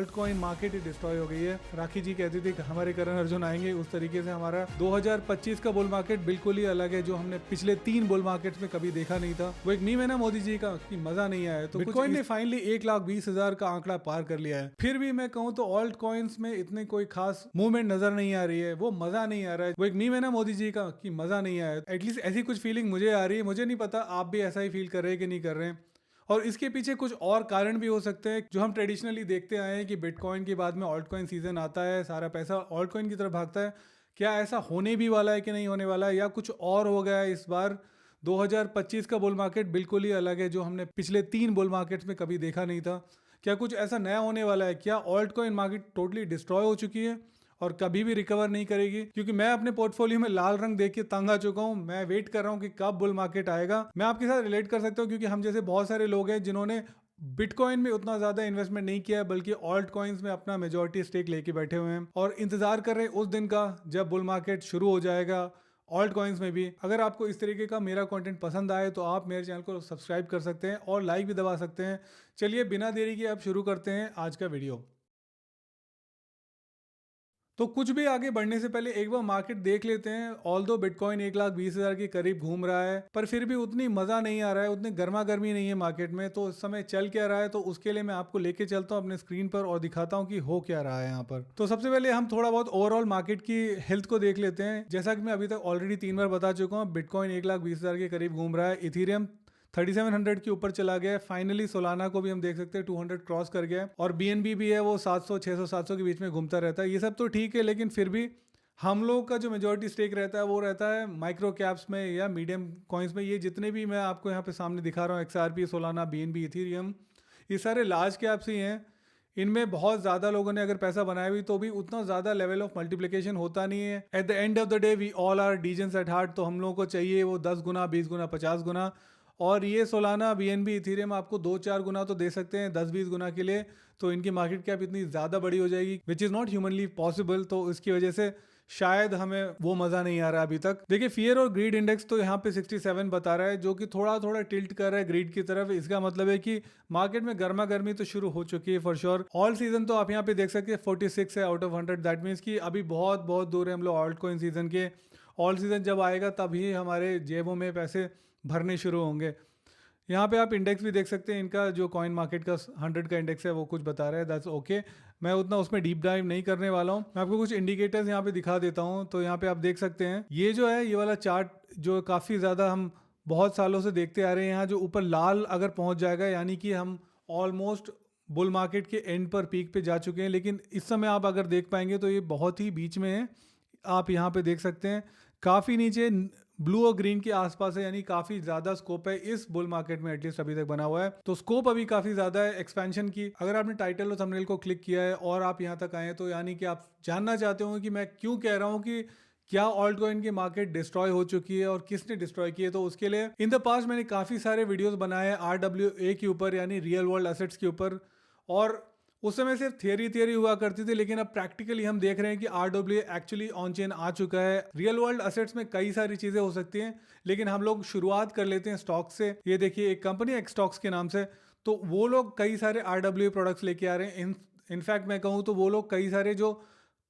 Alt coin market ही destroy हो गई है। राखी जी कहती थी कि हमारे करण अर्जुन आएंगे, उस तरीके से हमारा 2025 का बुल मार्केट बिल्कुल ही अलग है, जो हमने पिछले 3 बुल मार्केट्स में कभी देखा नहीं था। वो एक मीम है ना मोदी जी का कि मजा नहीं आया, तो बिटकॉइन ने फाइनली 1,20,000 का आंकड़ा पार कर लिया है। फिर भी मैं कहूँ तो ऑल्ट कॉइन्स में इतने कोई खास मूवमेंट नजर नहीं आ रही है, वो मजा नहीं आ रहा है। वो एक मीम है ना मोदी जी का कि मजा नहीं आया, एटलीस्ट ऐसी कुछ फीलिंग मुझे आ रही है। मुझे नहीं पता आप भी ऐसा ही फील कर रहे हैं कि नहीं कर रहे हैं, और इसके पीछे कुछ और कारण भी हो सकते हैं जो हम ट्रेडिशनली देखते आए हैं कि बिटकॉइन के बाद में ऑल्ट कॉइन सीजन आता है, सारा पैसा ऑल्ट कॉइन की तरफ भागता है। क्या ऐसा होने भी वाला है कि नहीं होने वाला है, या कुछ और हो गया है इस बार? 2025 का बुल मार्केट बिल्कुल ही अलग है, जो हमने पिछले 3 बुल मार्केट्स में कभी देखा नहीं था। क्या कुछ ऐसा नया होने वाला है? क्या alt coin market totally destroy हो चुकी है और कभी भी रिकवर नहीं करेगी? क्योंकि मैं अपने पोर्टफोलियो में लाल रंग देख के तंग आ चुका हूं। मैं वेट कर रहा हूं कि कब बुल मार्केट आएगा। मैं आपके साथ रिलेट कर सकता हूं क्योंकि हम जैसे बहुत सारे लोग हैं जिन्होंने बिटकॉइन में उतना ज्यादा इन्वेस्टमेंट नहीं किया है, बल्कि ऑल्ट कॉइन्स में अपना मेजॉरिटी स्टेक लेके बैठे हुए हैं और इंतजार कर रहे हैं उस दिन का जब बुल मार्केट शुरू हो जाएगा ऑल्ट कॉइन्स में भी। अगर आपको इस तरीके का मेरा कंटेंट पसंद आए तो आप मेरे चैनल को सब्सक्राइब कर सकते हैं और लाइक भी दबा सकते हैं। चलिए बिना देरी के अब शुरू करते हैं आज का वीडियो। तो कुछ भी आगे बढ़ने से पहले एक बार मार्केट देख लेते हैं। ऑल्दो बिटकॉइन 1,20,000 के करीब घूम रहा है, पर फिर भी उतनी मजा नहीं आ रहा है, उतनी गर्मा गर्मी नहीं है मार्केट में। तो इस समय चल क्या रहा है, तो उसके लिए मैं आपको लेके चलता हूं अपने स्क्रीन पर और दिखाता हूं कि हो क्या रहा है यहाँ पर। तो सबसे पहले हम थोड़ा बहुत ओवरऑल मार्केट की हेल्थ को देख लेते हैं। जैसा कि मैं अभी तक ऑलरेडी 3 बार बता चुका हूँ, बिटकॉइन 1,20,000 के करीब घूम रहा है। इथीरियम 3700 के ऊपर चला गया है। फाइनली सोलाना को भी हम देख सकते हैं 200 क्रॉस कर गया है, और बीएनबी भी है वो 700 600 700 के बीच में घूमता रहता है। ये सब तो ठीक है, लेकिन फिर भी हम लोग का जो मेजोरिटी स्टेक रहता है वो रहता है माइक्रो कैप्स में या मीडियम कॉइन्स में। ये जितने भी मैं आपको यहाँ पे सामने दिखा रहा हूँ, एक्सआरपी, सोलाना, बीएनबी, इथीरियम, ये सारे लार्ज कैप्स ही हैं। इनमें बहुत ज़्यादा लोगों ने अगर पैसा बनाया भी तो भी उतना ज़्यादा लेवल ऑफ मल्टीप्लिकेशन होता नहीं है। At the end of the day we all are degens at heart, तो हम लोगों को चाहिए वो 10 गुना, 20 गुना, 50 गुना। और ये सोलाना, बीएनबी, इथीरियम आपको 2-4 गुना तो दे सकते हैं 10-20 गुना के लिए, तो इनकी मार्केट कैप इतनी ज़्यादा बड़ी हो जाएगी which is not humanly possible. तो इसकी वजह से शायद हमें वो मज़ा नहीं आ रहा अभी तक। देखिए फियर और ग्रीड इंडेक्स तो यहाँ पे 67 बता रहा है, जो कि थोड़ा थोड़ा टिल्ट कर रहा है ग्रीड की तरफ। इसका मतलब है कि मार्केट में गर्मा गर्मी तो शुरू हो चुकी है फॉर श्योर। ऑल सीजन तो आप यहाँ पे देख सकते हैं 46 है आउट ऑफ 100। दैट मीन्स कि अभी बहुत बहुत दूर है हम लोग ऑल्ट कॉइन सीजन के। ऑल सीजन जब आएगा तभी हमारे जेबों में पैसे भरने शुरू होंगे। यहाँ पे आप इंडेक्स भी देख सकते हैं, इनका जो कॉइन मार्केट का 100 का इंडेक्स है वो कुछ बता रहा है। दैट्स ओके, मैं उतना उसमें डीप डाइव नहीं करने वाला हूँ। मैं आपको कुछ इंडिकेटर्स यहाँ पे दिखा देता हूँ। तो यहाँ पे आप देख सकते हैं ये जो है, ये वाला चार्ट जो काफ़ी ज़्यादा हम बहुत सालों से देखते आ रहे हैं, यहाँ जो ऊपर लाल अगर पहुँच जाएगा यानी कि हम ऑलमोस्ट बुल मार्केट के एंड पर, पीक पे जा चुके हैं। लेकिन इस समय आप अगर देख पाएंगे तो ये बहुत ही बीच में है। आप यहाँ पे देख सकते हैं काफ़ी नीचे ब्लू और ग्रीन के आसपास है, यानी काफी ज्यादा स्कोप है इस बुल मार्केट में, एटलीस्ट अभी तक बना हुआ है। तो स्कोप अभी काफी ज्यादा है एक्सपेंशन की। अगर आपने टाइटल और थंबनेल को क्लिक किया है और आप यहाँ तक आए हैं, तो यानी कि आप जानना चाहते हो कि मैं क्यों कह रहा हूँ कि क्या ऑल्ट कॉइन की मार्केट डिस्ट्रॉय हो चुकी है और किसने डिस्ट्रॉय की है। तो उसके लिए इन द पास्ट मैंने काफी सारे वीडियोस बनाए हैं RWA के ऊपर, यानी रियल वर्ल्ड एसेट्स के ऊपर। और उस समय सिर्फ थियरी हुआ करती थी, लेकिन अब प्रैक्टिकली हम देख रहे हैं कि RWA एक्चुअली ऑन चेन आ चुका है। रियल वर्ल्ड एसेट्स में कई सारी चीजें हो सकती हैं, लेकिन हम लोग शुरुआत कर लेते हैं स्टॉक से। ये देखिए एक कंपनी है स्टॉक्स के नाम से, तो वो लोग कई सारे RWA प्रोडक्ट्स लेके आ रहे हैं। इनफैक्ट मैं कहूँ तो वो लोग कई सारे जो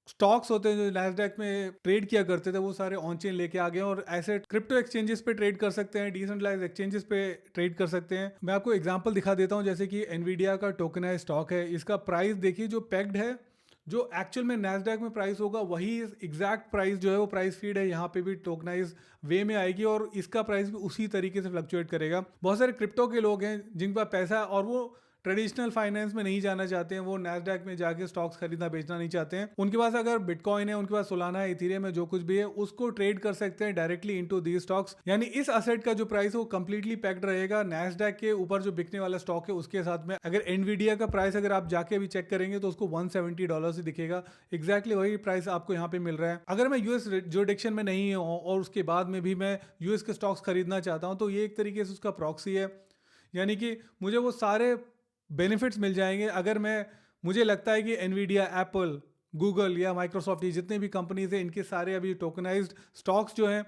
स्टॉक्स होते हैं जो नैस्डैक में ट्रेड किया करते थे वो सारे ऑन चेन लेके आ गए हैं, और ऐसे क्रिप्टो एक्सचेंजेस पे ट्रेड कर सकते हैं, डिसेंट्रलाइज एक्सचेंजेस पे ट्रेड कर सकते हैं। मैं आपको एग्जांपल दिखा देता हूं, जैसे कि एनवीडिया का टोकनाइज स्टॉक है। इसका प्राइस देखिए जो पेग्ड है, जो एक्चुअल में नैस्डैक में प्राइस होगा वही एग्जैक्ट प्राइस जो है वो प्राइस फीड है यहाँ पे भी टोकनाइज वे में आएगी, और इसका प्राइस भी उसी तरीके से फ्लक्चुएट करेगा। बहुत सारे क्रिप्टो के लोग हैं जिनके पास पैसा है और वो ट्रेडिशनल फाइनेंस में नहीं जाना चाहते हैं, वो नैस्डैक में जाके स्टॉक्स खरीदना बेचना नहीं चाहते हैं। उनके पास अगर बिटकॉइन है, उनके पास सोलाना है, इथीरियम है, जो कुछ भी है उसको ट्रेड कर सकते हैं डायरेक्टली इनटू दी स्टॉक्स। यानी इस असेट का जो प्राइस है वो कंप्लीटली पैक्ड रहेगा नैस्डैक के ऊपर जो बिकने वाला स्टॉक है उसके साथ में। अगर एनवीडिया का प्राइस अगर आप जाके भी चेक करेंगे तो उसको $170 ही दिखेगा। एग्जैक्टली वही प्राइस आपको यहाँ पे मिल रहा है। अगर मैं यूएस जुरिडिक्शन में नहीं हूँ और उसके बाद में भी मैं यूएस के स्टॉक्स खरीदना चाहता हूँ, तो ये एक तरीके से उसका प्रॉक्सी है, यानी कि मुझे वो सारे बेनिफिट्स मिल जाएंगे। अगर मुझे लगता है कि एनवीडिया, एप्पल, गूगल या माइक्रोसॉफ्ट, ये जितने भी कंपनीज हैं इनके सारे अभी टोकनाइज्ड स्टॉक्स जो हैं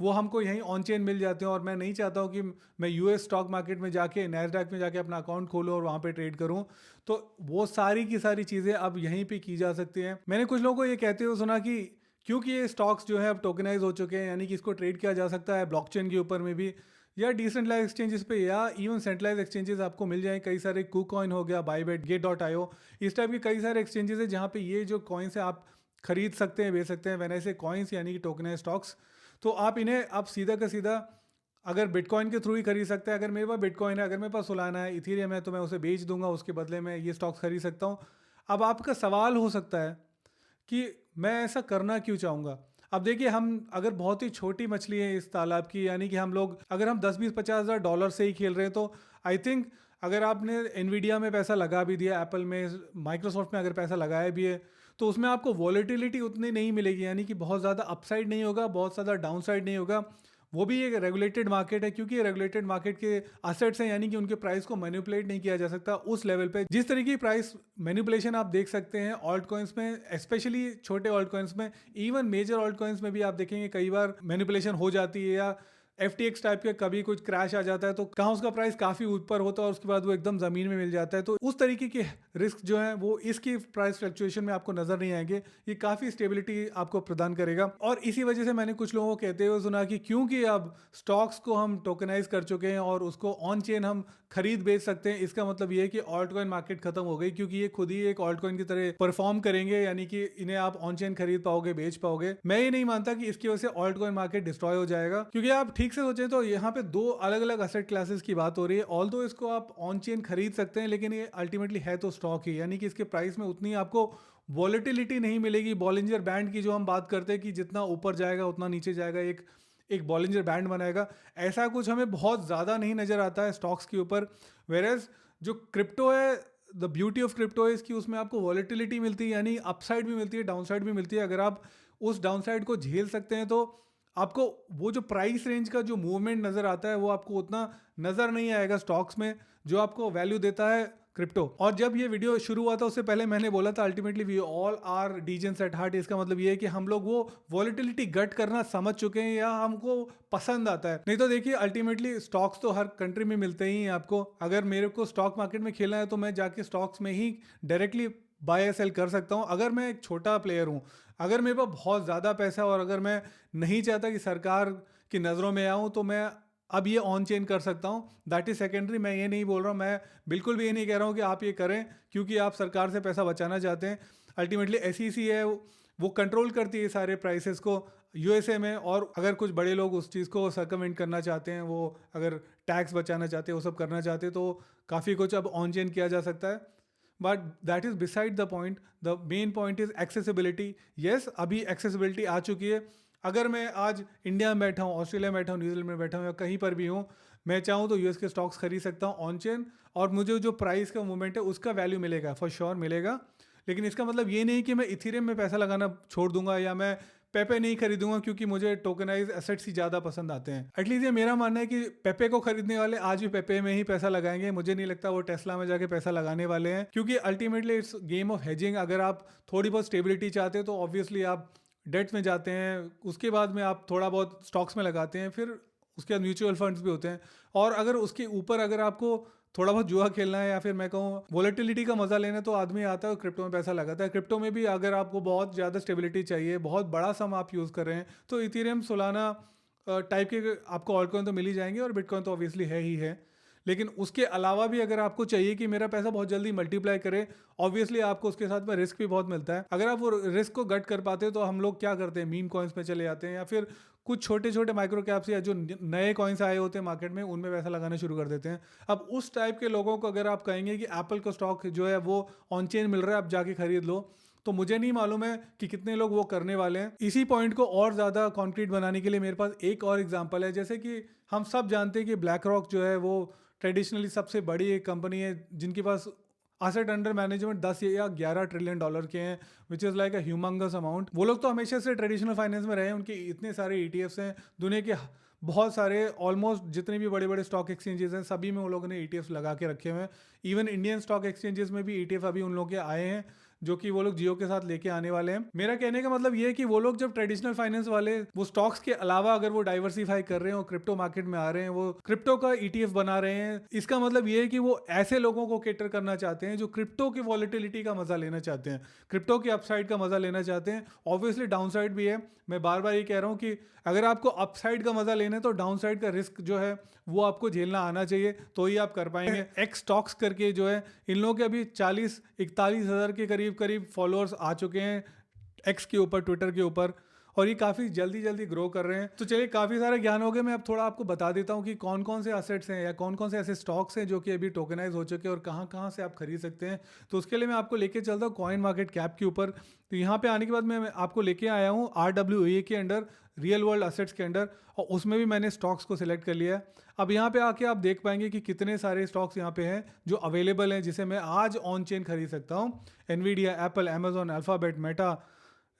वो हमको यहीं ऑन चेन मिल जाते हैं, और मैं नहीं चाहता हूँ कि मैं यूएस स्टॉक मार्केट में जाके, नैस्डैक में जाके अपना अकाउंट खोलूँ और वहाँ पे ट्रेड करूँ। तो वो सारी की सारी चीज़ें अब यहीं पे की जा सकती हैं। मैंने कुछ लोगों को ये कहते हुए सुना कि क्योंकि ये स्टॉक्स जो है अब टोकनाइज हो चुके हैं, यानी कि इसको ट्रेड किया जा सकता है ब्लॉकचेन के ऊपर में भी, या डिसेंट्रलाइज एक्सचेंजेस पे, या इवन सेंट्रलाइज एक्सचेंजेस आपको मिल जाए। कई सारे KuCoin हो गया, बाईबेट, Gate.io, इस टाइप के कई सारे एक्सचेंजेस है जहाँ पे ये जो कॉइन्स है आप खरीद सकते हैं, बेच सकते हैं। व्हेन आई से कॉइन्स यानी कि टोकनाइज स्टॉक्स, तो आप इन्हें आप सीधा का सीधा अगर बिटकॉइन के थ्रू ही खरीद सकते हैं। अगर मेरे पास बिटकॉइन है, अगर मेरे पास सोलाना है, इथीरियम है, तो मैं उसे बेच दूंगा, उसके बदले में ये स्टॉक्स खरीद सकता हूँ। अब आपका सवाल हो सकता है कि मैं ऐसा करना क्यों चाहूँगा। अब देखिए, हम अगर बहुत ही छोटी मछली है इस तालाब की, यानी कि हम लोग अगर हम 10-20-50 हज़ार डॉलर से ही खेल रहे हैं, तो आई थिंक अगर आपने एनवीडिया में पैसा लगा भी दिया, एप्पल में, माइक्रोसॉफ्ट में अगर पैसा लगाया भी है, तो उसमें आपको वॉलेटिलिटी उतनी नहीं मिलेगी, यानी कि बहुत ज़्यादा अपसाइड नहीं होगा, बहुत ज़्यादा डाउनसाइड नहीं होगा। वो भी एक रेगुलेटेड मार्केट है, क्योंकि रेगुलेटेड मार्केट के असेट्स हैं, यानी कि उनके प्राइस को मैनिपुलेट नहीं किया जा सकता उस लेवल पे। जिस तरीके की प्राइस मैनिपुलेशन आप देख सकते हैं ऑल्ट कॉइन्स में, स्पेशली छोटे ऑल्ट कॉइन्स में, इवन मेजर ऑल्ट कॉइन्स में भी आप देखेंगे कई बार मैनिपुलेशन हो जाती है, या FTX टाइप के कभी कुछ क्रैश आ जाता है तो कहाँ उसका प्राइस काफ़ी ऊपर होता है और उसके बाद वो एकदम ज़मीन में मिल जाता है। तो उस तरीके के रिस्क जो है वो इसकी प्राइस फ्लक्चुएशन में आपको नज़र नहीं आएंगे। ये काफ़ी स्टेबिलिटी आपको प्रदान करेगा। और इसी वजह से मैंने कुछ लोगों को कहते हुए सुना कि क्योंकि अब स्टॉक्स को हम टोकनाइज कर चुके हैं और उसको ऑन चेन हम खरीद बेच सकते हैं, इसका मतलब ये है कि ऑल्ट कॉइन मार्केट खत्म हो गई, क्योंकि ये खुद ही एक ऑल्ट कॉइन की तरह परफॉर्म करेंगे, यानी कि इन्हें आप ऑन चेन खरीद पाओगे, बेच पाओगे। मैं ये नहीं मानता कि इसकी वजह से ऑल्ट कॉइन मार्केट डिस्ट्रॉय हो जाएगा, क्योंकि आप ठीक से सोचें तो यहाँ पे दो अलग अलग असेट क्लासेस की बात हो रही है। ऑल्दो इसको आप ऑन चेन खरीद सकते हैं, लेकिन ये अल्टीमेटली है तो स्टॉक ही, यानी कि इसके प्राइस में उतनी आपको वॉलेटिलिटी नहीं मिलेगी। बॉलिंजर बैंड की जो हम बात करते हैं कि जितना ऊपर जाएगा उतना नीचे जाएगा, एक एक बॉलिंजर बैंड बनाएगा, ऐसा कुछ हमें बहुत ज़्यादा नहीं नज़र आता है स्टॉक्स के ऊपर। वेरेज जो क्रिप्टो है, the beauty of crypto is कि उसमें आपको वॉलेटिलिटी मिलती है, यानी अपसाइड भी मिलती है, डाउनसाइड भी मिलती है। अगर आप उस डाउनसाइड को झेल सकते हैं तो आपको वो जो प्राइस रेंज का जो मूवमेंट नज़र आता है वो आपको उतना नज़र नहीं आएगा स्टॉक्स में, जो आपको वैल्यू देता है क्रिप्टो। और जब ये वीडियो शुरू हुआ था उससे पहले मैंने बोला था ultimately we all are degens at heart. इसका मतलब ये है कि हम लोग वो वॉलेटिलिटी गट करना समझ चुके हैं, या हमको पसंद आता है। नहीं तो देखिए, अल्टीमेटली स्टॉक्स तो हर कंट्री में मिलते ही हैं आपको। अगर मेरे को स्टॉक मार्केट में खेलना है तो मैं जाके स्टॉक्स में ही डायरेक्टली बाय या सेल कर सकता हूँ। अगर मैं एक छोटा प्लेयर हूँ, अगर मेरे पास बहुत ज़्यादा पैसा है और अगर मैं नहीं चाहता कि सरकार की नज़रों में आऊँ, तो मैं अब ये ऑन चेन कर सकता हूँ। That is secondary. मैं ये नहीं बोल रहा हूँ, मैं बिल्कुल भी ये नहीं कह रहा हूँ कि आप ये करें क्योंकि आप सरकार से पैसा बचाना चाहते हैं। अल्टीमेटली SEC है, वो कंट्रोल करती है सारे प्राइसेस को USA में। और अगर कुछ बड़े लोग उस चीज़ को सर्कमवेंट करना चाहते हैं, वो अगर टैक्स बचाना चाहते हैं, वो सब करना चाहते हैं, तो काफ़ी कुछ अब ऑन चेन किया जा सकता है। But that is beside the point. The main point is accessibility. Yes, अभी एक्सेसिबिलिटी आ चुकी है। अगर मैं आज इंडिया में बैठा हूँ, ऑस्ट्रेलिया में बैठा हूँ, न्यूजीलैंड में बैठा हूँ, या कहीं पर भी हूँ, मैं चाहूँ तो US के स्टॉक्स खरीद सकता हूँ ऑन चेन, और मुझे जो प्राइस का मूवमेंट है उसका वैल्यू मिलेगा, फॉर श्योर मिलेगा। लेकिन इसका मतलब ये नहीं कि मैं इथेरियम में पैसा लगाना छोड़ दूंगा, या मैं पेपे नहीं खरीदूंगा क्योंकि मुझे टोकनाइज एसेट्स ही ज़्यादा पसंद आते हैं। एटलीस्ट ये मेरा मानना है कि पेपे को खरीदने वाले आज भी पेपे में ही पैसा लगाएंगे। मुझे नहीं लगता वो टेस्ला में जाके पैसा लगाने वाले हैं, क्योंकि ultimately it's game of hedging. अगर आप थोड़ी बहुत स्टेबिलिटी चाहते हैं तो ऑब्वियसली आप डेट में जाते हैं, उसके बाद में आप थोड़ा बहुत स्टॉक्स में लगाते हैं, फिर उसके बाद म्यूचुअल फंड्स भी होते हैं। और अगर उसके ऊपर अगर आपको थोड़ा बहुत जुआ खेलना है, या फिर मैं कहूँ वॉलेटिलिटी का मजा लेना, तो आदमी आता है और क्रिप्टो में पैसा लगाता है। क्रिप्टो में भी अगर आपको बहुत ज़्यादा स्टेबिलिटी चाहिए, बहुत बड़ा सम आप यूज़ कर रहे हैं, तो इथेरियम, सोलाना टाइप के आपको ऑल्टकॉइन तो मिल ही जाएंगे, और बिटकॉइन तो ऑब्वियसली है ही है। लेकिन उसके अलावा भी अगर आपको चाहिए कि मेरा पैसा बहुत जल्दी मल्टीप्लाई करे, ऑब्वियसली आपको उसके साथ में रिस्क भी बहुत मिलता है। अगर आप वो रिस्क को गट कर पाते हो तो हम लोग क्या करते हैं, मीम कॉइन्स में चले जाते हैं, या फिर कुछ छोटे छोटे माइक्रो कैप्स या जो नए कॉइन्स आए होते हैं मार्केट में, उनमें पैसा लगाना शुरू कर देते हैं। अब उस टाइप के लोगों को अगर आप कहेंगे कि एप्पल का स्टॉक जो है वो ऑन चेन मिल रहा है, आप जाके खरीद लो, तो मुझे नहीं मालूम है कि कितने लोग वो करने वाले हैं। इसी पॉइंट को और ज़्यादा कॉन्क्रीट बनाने के लिए मेरे पास एक और एग्जांपल है। जैसे कि हम सब जानते हैं कि ब्लैक रॉक जो है वो ट्रेडिशनली सबसे बड़ी एक कंपनी है, जिनके पास असेट अंडर मैनेजमेंट 10 या 11 ट्रिलियन डॉलर के हैं, which is like a humongous amount. वो लोग तो हमेशा से ट्रेडिशनल फाइनेंस में रहे हैं, उनके इतने सारे ETFs हैं, दुनिया के बहुत सारे ऑलमोस्ट जितने भी बड़े बड़े स्टॉक एक्सचेंजेस हैं सभी में उन लोगों ने ETFs लगा के रखे हुए हैं। इवन इंडियन स्टॉक एक्सचेंजेस में भी ETF अभी उन लोगों के आए हैं, जो कि वो लोग जियो के साथ लेके आने वाले हैं। मेरा कहने का मतलब ये है कि वो लोग जब ट्रेडिशनल फाइनेंस वाले वो स्टॉक्स के अलावा अगर वो डाइवर्सिफाई कर रहे हैं और क्रिप्टो मार्केट में आ रहे हैं, वो क्रिप्टो का ETF बना रहे हैं, इसका मतलब ये है कि वो ऐसे लोगों को केटर करना चाहते हैं जो क्रिप्टो की वॉलेटिलिटी का मजा लेना चाहते हैं, क्रिप्टो की अपसाइड का मजा लेना चाहते हैं। ऑब्वियसली डाउनसाइड भी है, मैं बार बार ये कह रहा हूँ कि अगर आपको अपसाइड का मजा लेना है तो डाउनसाइड का रिस्क जो है वो आपको झेलना आना चाहिए, तो ही आप कर पाएंगे। एक्स स्टॉक्स करके जो है, इन लोगों के अभी 40-41 हज़ार के करीब करीब फॉलोअर्स आ चुके हैं एक्स के ऊपर, ट्विटर के ऊपर, और ये काफ़ी जल्दी जल्दी ग्रो कर रहे हैं। तो चलिए, काफ़ी सारे ज्ञान हो गए, मैं अब थोड़ा आपको बता देता हूँ कि कौन कौन से एसेट्स हैं या कौन कौन से ऐसे स्टॉक्स हैं जो कि अभी टोकनाइज हो चुके हैं और कहाँ कहाँ से आप खरीद सकते हैं। तो उसके लिए मैं आपको लेके चलता हूँ कॉइन मार्केट कैप के ऊपर। तो यहाँ पे आने के बाद मैं आपको लेके आया हूँ RWA के अंडर, रियल वर्ल्ड असेट्स के अंडर, और उसमें भी मैंने स्टॉक्स को सिलेक्ट कर लिया है। अब यहाँ पे आके आप देख पाएंगे कि कितने सारे स्टॉक्स यहाँ पे हैं जो अवेलेबल हैं, जिसे मैं आज ऑन चेन खरीद सकता हूँ। Nvidia, Apple, Amazon, alphabet, Meta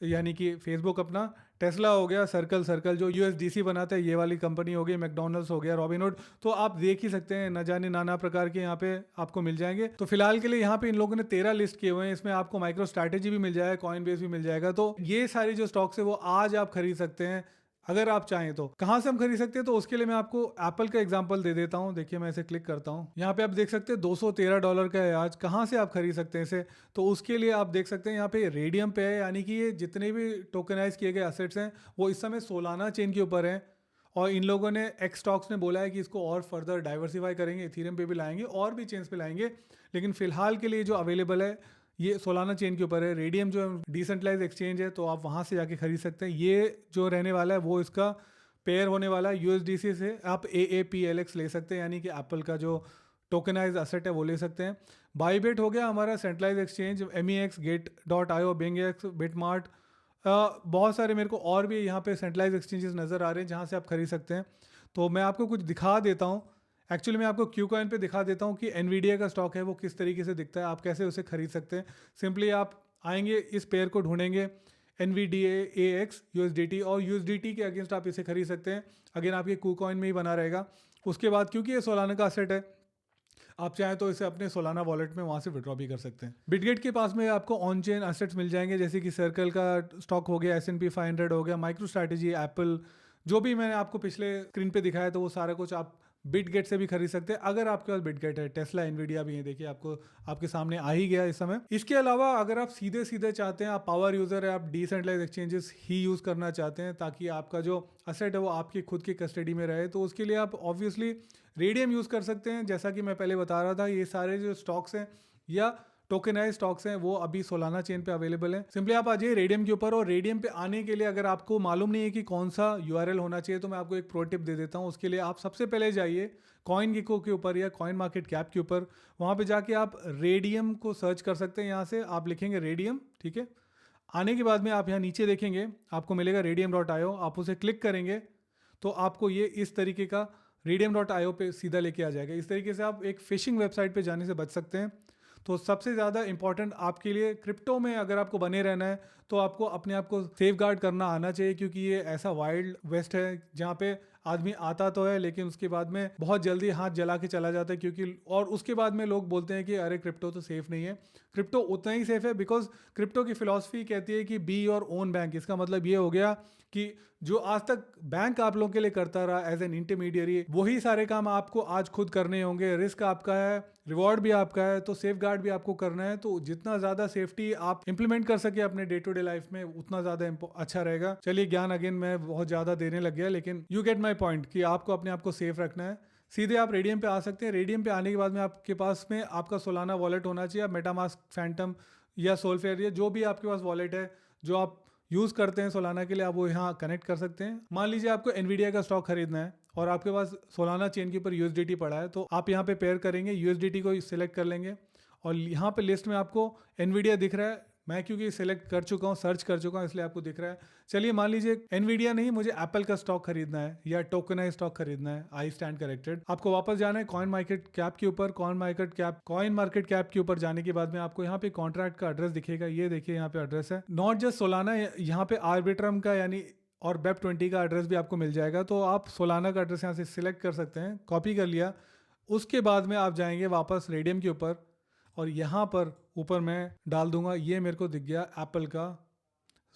यानी कि फेसबुक अपना, टेस्ला हो गया, सर्कल जो USDC बनाता है ये वाली कंपनी हो गई, मैकडोनल्ड्स हो गया, रॉबिनहुड। तो आप देख ही सकते हैं, न जाने नाना प्रकार के यहाँ पे आपको मिल जाएंगे। तो फिलहाल के लिए यहाँ पे इन लोगों ने 13 लिस्ट किए हुए हैं, इसमें आपको माइक्रो स्ट्रैटेजी भी मिल जाएगा, कॉइन बेस भी मिल जाएगा। तो ये सारी जो स्टॉक्स है वो आज आप खरीद सकते हैं अगर आप चाहें तो। कहाँ से हम खरीद सकते हैं, तो उसके लिए मैं आपको एप्पल का एग्जांपल दे देता हूँ। देखिए, मैं इसे क्लिक करता हूँ, यहाँ पे आप देख सकते हैं $213 का है आज। कहाँ से आप खरीद सकते हैं इसे, तो उसके लिए आप देख सकते हैं यहाँ पे रेडियम पे है, यानी कि ये जितने भी टोकनाइज किए गए एसेट्स हैं वो इस समय सोलाना चेन के ऊपर हैं। और इन लोगों ने, एक्स स्टॉक्स ने बोला है कि इसको और फर्दर डाइवर्सिफाई करेंगे, इथीरियम पे भी लाएंगे और भी चेन्स पे लाएंगे, लेकिन फिलहाल के लिए जो अवेलेबल है ये सोलाना चेन के ऊपर है। रेडियम जो डिसेंट्रलाइज एक्सचेंज है, तो आप वहाँ से जाके खरीद सकते हैं। ये जो रहने वाला है वो इसका पेयर होने वाला है USDC से। आप AAPLX ले सकते हैं, यानी कि एप्पल का जो टोकनाइज असेट है वो ले सकते हैं। बाईबिट हो गया हमारा centralize exchange, MEX, Gate.io, BingX, Bitmart, बहुत सारे मेरे को और भी यहाँ पे सेंट्रलाइज एक्सचेंजेस नज़र आ रहे हैं जहाँ से आप खरीद सकते हैं। तो मैं आपको कुछ दिखा देता हूँ। एक्चुअली मैं आपको क्यूकॉइन पे दिखा देता हूँ कि एनवीडिया का स्टॉक है वो किस तरीके से दिखता है, आप कैसे उसे खरीद सकते हैं। सिंपली आप आएंगे, इस पेयर को ढूंढेंगे, NVDA AX USDT, और USDT के अगेंस्ट आप इसे खरीद सकते हैं। अगेन आपके क्यूकॉइन में ही बना रहेगा। उसके बाद क्योंकि ये सोलाना का असेट है, आप चाहें तो इसे अपने सोलाना वॉलेट में वहाँ से विड्रॉ भी कर सकते हैं। बिटगेट के पास में आपको ऑन चेन एसेट्स मिल जाएंगे, जैसे कि सर्कल का स्टॉक हो गया, S&P 500 हो गया, माइक्रो स्ट्रैटेजी, एप्पल, जो भी मैंने आपको पिछले स्क्रीन पे दिखाया तो वो सारा कुछ आप बिटगेट से भी खरीद सकते हैं अगर आपके पास बिटगेट है। टेस्ला, एनवीडिया भी है, देखिए आपको आपके सामने आ ही गया इस समय। इसके अलावा अगर आप सीधे सीधे चाहते हैं, आप पावर यूजर है, आप डिसेंट्रलाइज एक्सचेंजेस ही यूज करना चाहते हैं ताकि आपका जो असेट है वो आपकी खुद की कस्टडी में रहे, तो उसके लिए आप ऑब्वियसली रेडियम यूज कर सकते हैं। जैसा कि मैं पहले बता रहा था, ये सारे जो स्टॉक्स हैं या टोकनाइज स्टॉक्स हैं वो अभी सोलाना चेन पे अवेलेबल है। सिंपली आप आ जाइए रेडियम के ऊपर, और रेडियम पे आने के लिए अगर आपको मालूम नहीं है कि कौन सा URL होना चाहिए, तो मैं आपको एक प्रो टिप दे देता हूँ। उसके लिए आप सबसे पहले जाइए कॉइन गिको के ऊपर या कॉइन मार्केट कैप के ऊपर, वहाँ पे जाके आप रेडियम को सर्च कर सकते हैं। यहाँ से आप लिखेंगे रेडियम, ठीक है। आने के बाद में आप यहाँ नीचे देखेंगे, आपको मिलेगा radium.io, आप उसे क्लिक करेंगे तो आपको ये इस तरीके का radium.io पे सीधा लेके आ जाएगा। इस तरीके से आप एक फिशिंग वेबसाइट पे जाने से बच सकते हैं। तो सबसे ज़्यादा इंपॉर्टेंट आपके लिए क्रिप्टो में अगर आपको बने रहना है तो आपको अपने आप को सेफ गार्ड करना आना चाहिए, क्योंकि ये ऐसा वाइल्ड वेस्ट है जहाँ पे आदमी आता तो है लेकिन उसके बाद में बहुत जल्दी हाथ जला के चला जाता है, क्योंकि और उसके बाद में लोग बोलते हैं कि अरे क्रिप्टो तो सेफ नहीं है। क्रिप्टो उतना ही सेफ है, बिकॉज क्रिप्टो की फिलॉसफी कहती है कि बी योर ओन बैंक। इसका मतलब ये हो गया कि जो आज तक बैंक आप लोगों के लिए करता रहा एज एन इंटरमीडियरी, वही सारे काम आपको आज खुद करने होंगे। रिस्क आपका है, रिवॉर्ड भी आपका है, तो सेफ गार्ड भी आपको करना है। तो जितना ज़्यादा सेफ्टी आप इंप्लीमेंट कर सके अपने डे टू डे लाइफ में, उतना ज़्यादा अच्छा रहेगा। चलिए, ज्ञान अगेन मैं बहुत ज़्यादा देने लग गया, लेकिन यू गेट माई पॉइंट कि आपको अपने आप को सेफ रखना है। सीधे आप रेडियम पे आ सकते हैं। रेडियम पे आने के बाद में आपके पास में आपका सोलाना वॉलेट होना चाहिए। आप मेटामास्क, फैंटम या सोलफेयर, या जो भी आपके पास वॉलेट है जो आप यूज़ करते हैं सोलाना के लिए, आप वो यहाँ कनेक्ट कर सकते हैं। मान लीजिए आपको एनवीडिया का स्टॉक खरीदना है और आपके पास सोलाना चेन के ऊपर USDT पड़ा है, तो आप यहाँ पे पेयर करेंगे, USDT को सिलेक्ट कर लेंगे और यहाँ पे लिस्ट में आपको एनवीडिया दिख रहा है। मैं क्योंकि सिलेक्ट कर चुका हूँ, सर्च कर चुका हूँ, इसलिए आपको दिख रहा है। चलिए, मान लीजिए एनवीडिया नहीं, मुझे एप्पल का स्टॉक खरीदना है या टोकनाइज स्टॉक खरीदना है। I stand corrected. आपको वापस जाना है कॉइन मार्केट कैप के ऊपर। कॉइन मार्केट कैप के ऊपर जाने के बाद में आपको यहाँ पे कॉन्ट्रैक्ट का एड्रेस दिखेगा। ये देखिए, यहाँ पे एड्रेस है, नॉट जस्ट सोलाना, यहाँ पे आर्बिट्रम का यानी और BEP20 का एड्रेस भी आपको मिल जाएगा। तो आप सोलाना का एड्रेस यहाँ से सिलेक्ट कर सकते हैं। कॉपी कर लिया। उसके बाद में आप जाएंगे वापस रेडियम के ऊपर और यहाँ पर ऊपर मैं डाल दूंगा। ये मेरे को दिख गया एप्पल का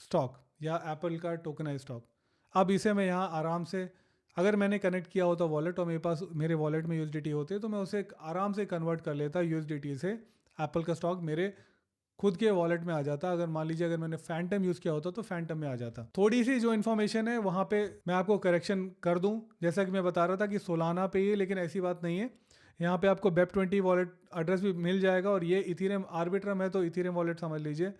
स्टॉक या एप्पल का टोकनाइज स्टॉक। अब इसे मैं यहाँ आराम से, अगर मैंने कनेक्ट किया होता वॉलेट और मेरे पास मेरे वॉलेट में USDT होते तो मैं उसे आराम से कन्वर्ट कर लेता USDT से एप्पल का स्टॉक मेरे खुद के वॉलेट में आ जाता। अगर मान लीजिए अगर मैंने फैंटम यूज़ किया होता तो फैंटम में आ जाता। थोड़ी सी जो इन्फॉर्मेशन है वहाँ पे मैं आपको करेक्शन कर दूँ, जैसा कि मैं बता रहा था कि सोलाना पे ही, लेकिन ऐसी बात नहीं है। यहाँ पे आपको BEP20 वॉलेट एड्रेस भी मिल जाएगा और ये इथेरियम आर्बिट्रम है तो इथेरियम वॉलेट समझ लीजिए,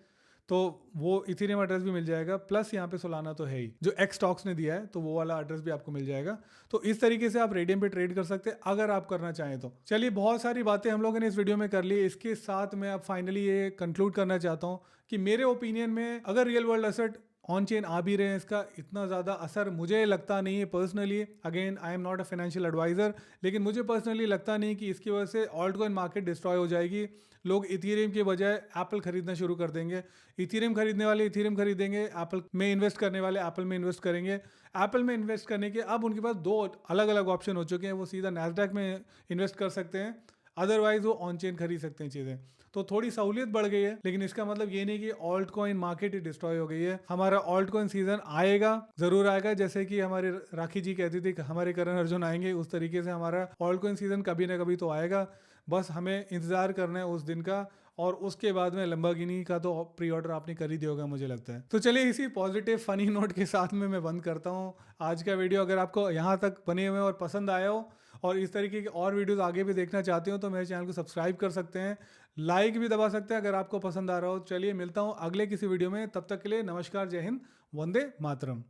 तो वो इथेरियम एड्रेस भी मिल जाएगा। प्लस यहाँ पे सोलाना तो है ही, जो एक्स स्टॉक्स ने दिया है तो वो वाला एड्रेस भी आपको मिल जाएगा। तो इस तरीके से आप रेडियम पे ट्रेड कर सकते हैं अगर आप करना चाहें तो। चलिए, बहुत सारी बातें हम लोगों ने इस वीडियो में कर ली। इसके साथ मैं अब फाइनली ये कंक्लूड करना चाहता हूँ कि मेरे ओपिनियन में अगर real world asset on chain आ भी रहे हैं, इसका इतना ज़्यादा असर मुझे लगता नहीं है personally. Again, I am not a financial advisor, लेकिन मुझे पर्सनली लगता नहीं कि इसकी वजह से ऑल्ट कॉइन मार्केट डिस्ट्रॉय हो जाएगी। लोग इथेरियम के बजाय एप्पल खरीदना शुरू कर देंगे। इथेरियम खरीदने वाले इथेरियम खरीदेंगे, एप्पल में इन्वेस्ट करने वाले एप्पल में इन्वेस्ट करेंगे। एप्पल में इन्वेस्ट करने के अब उनके पास दो अलग अलग ऑप्शन हो चुके हैं। वो सीधा नैस्डैक में इन्वेस्ट कर सकते हैं, अदरवाइज वो ऑन चेन खरीद सकते हैं चीज़ें। तो थोड़ी सहूलियत बढ़ गई है, लेकिन इसका मतलब ये नहीं कि ऑल्ट कॉइन मार्केट ही डिस्ट्रॉय हो गई है। हमारा ऑल्ट कॉइन सीजन आएगा, जरूर आएगा। जैसे कि हमारे राखी जी कहती थी हमारे करण अर्जुन आएंगे, उस तरीके से हमारा ऑल्ट कॉइन सीजन कभी ना कभी तो आएगा। बस हमें इंतजार करना है उस दिन का, और उसके बाद में लंबरगिनी का तो प्री ऑर्डर आपने कर ही दिया होगा मुझे लगता है। तो चलिए, इसी पॉजिटिव फनी नोट के साथ में मैं बंद करता हूँ आज का वीडियो। अगर आपको यहाँ तक बने हुए और पसंद आया हो और इस तरीके के और वीडियोस आगे भी देखना चाहते हो तो मेरे चैनल को सब्सक्राइब कर सकते हैं, लाइक भी दबा सकते हैं अगर आपको पसंद आ रहा हो। चलिए, मिलता हूँ अगले किसी वीडियो में, तब तक के लिए नमस्कार, जय हिंद, वंदे मातरम।